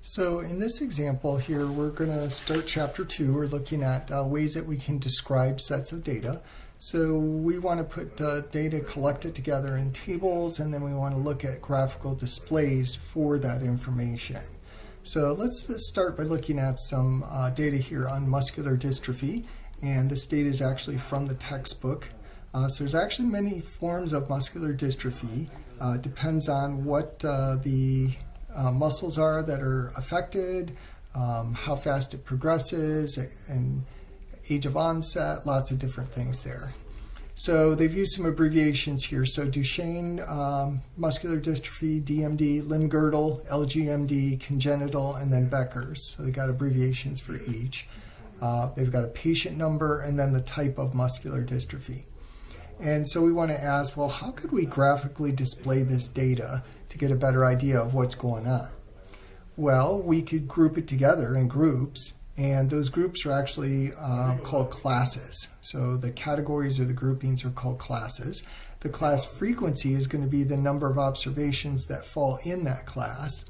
So in this example here, we're going to start chapter 2. We're looking at ways that we can describe sets of data. So we want to put data collected together in tables, and then we want to look at graphical displays for that information. So let's start by looking at some data here on muscular dystrophy. And this data is actually from the textbook. So there's actually many forms of muscular dystrophy. Depends on what the muscles are that are affected, how fast it progresses, and age of onset, lots of different things there. So they've used some abbreviations here. So Duchenne muscular dystrophy, DMD, limb-girdle, LGMD, congenital, and then Becker's. So they got abbreviations for each. They've got a patient number and then the type of muscular dystrophy. And so we want to ask, well, how could we graphically display this data to get a better idea of what's going on? Well, we could group it together in groups, and those groups are actually called classes. So the categories or the groupings are called classes. The class frequency is going to be the number of observations that fall in that class.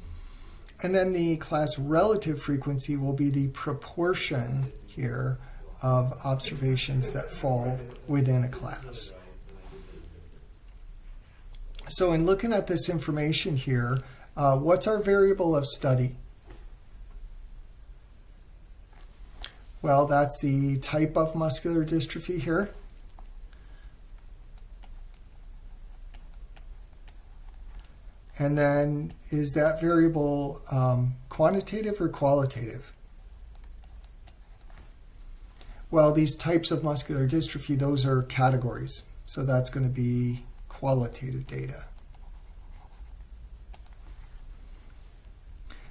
And then the class relative frequency will be the proportion here of observations that fall within a class. So in looking at this information here, what's our variable of study? Well, that's the type of muscular dystrophy here. And then is that variable quantitative or qualitative? Well, these types of muscular dystrophy, those are categories. So that's going to be qualitative data.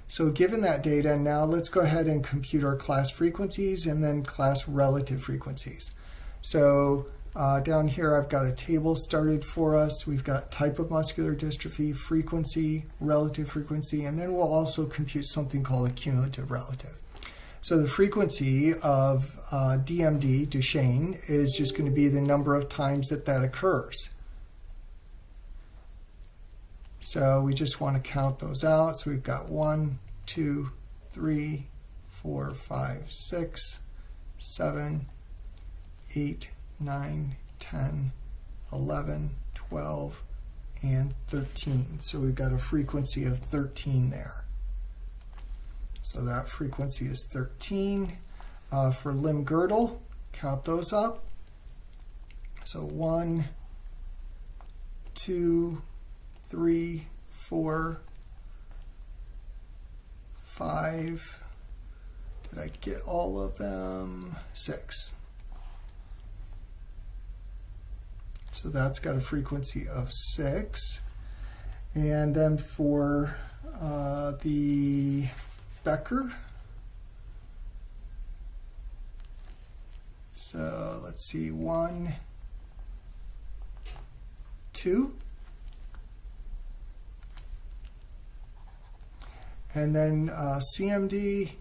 So given that data, now let's go ahead and compute our class frequencies and then class relative frequencies. So down here I've got a table started for us. We've got type of muscular dystrophy, frequency, relative frequency, and then we'll also compute something called a cumulative relative. So the frequency of DMD, Duchenne, is just going to be the number of times that that occurs. So we just want to count those out. So we've got 1, 2, 3, 4, 5, 6, 7, 8, 9, 10, 11, 12, and 13. So we've got a frequency of 13 there. So that frequency is 13. For limb girdle, count those up. So 1, 2, 3, 4, 5. Did I get all of them? 6. So that's got a frequency of 6. And then for the Becker, so let's see, 1, 2. And then CMD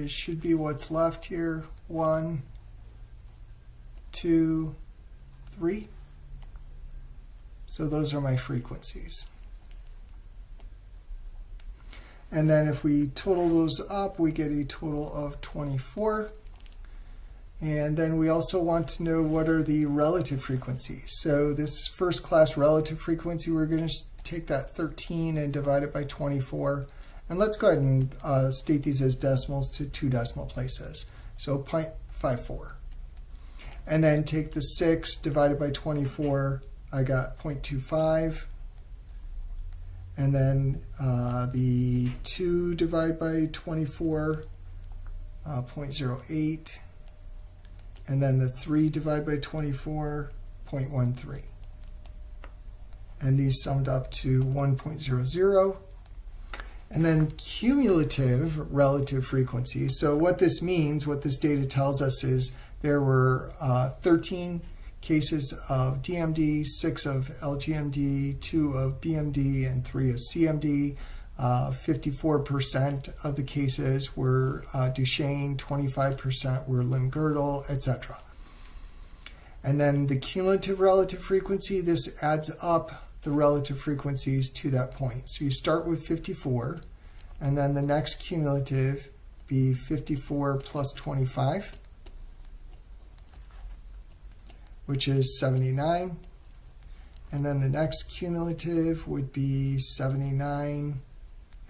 should be what's left here. 1, 2, 3. So those are my frequencies. And then if we total those up, we get a total of 24. And then we also want to know what are the relative frequencies. So this first class relative frequency, we're going to take that 13 and divide it by 24. And let's go ahead and state these as decimals to 2 decimal places. So 0.54. And then take the 6 divided by 24. I got 0.25. And then the 2 divided by 24, 0.08. And then the 3 divided by 24, 0.13. And these summed up to 1.00. And then cumulative relative frequency. So what this means, what this data tells us is there were 13 cases of DMD, 6 of LGMD, 2 of BMD, and 3 of CMD. 54% of the cases were Duchenne, 25% were limb-girdle, etc. And then the cumulative relative frequency, this adds up the relative frequencies to that point. So you start with 54, And then the next cumulative be 54 plus 25, which is 79. And then the next cumulative would be 79,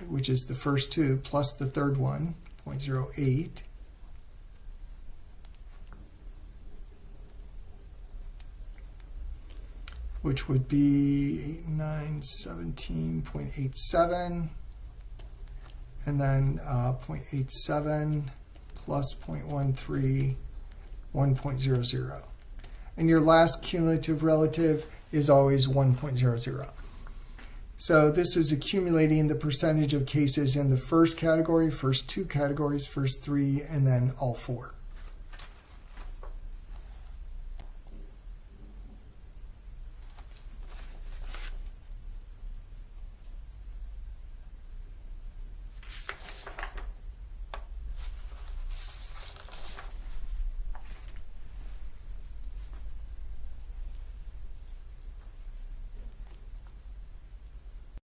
which is the first two, plus the third one, 0.08. Which would be 8, 9, 17.87. And then 0.87 plus 0.13, 1.00. And your last cumulative relative is always 1.00. So this is accumulating the percentage of cases in the first category, first two categories, first three, and then all four.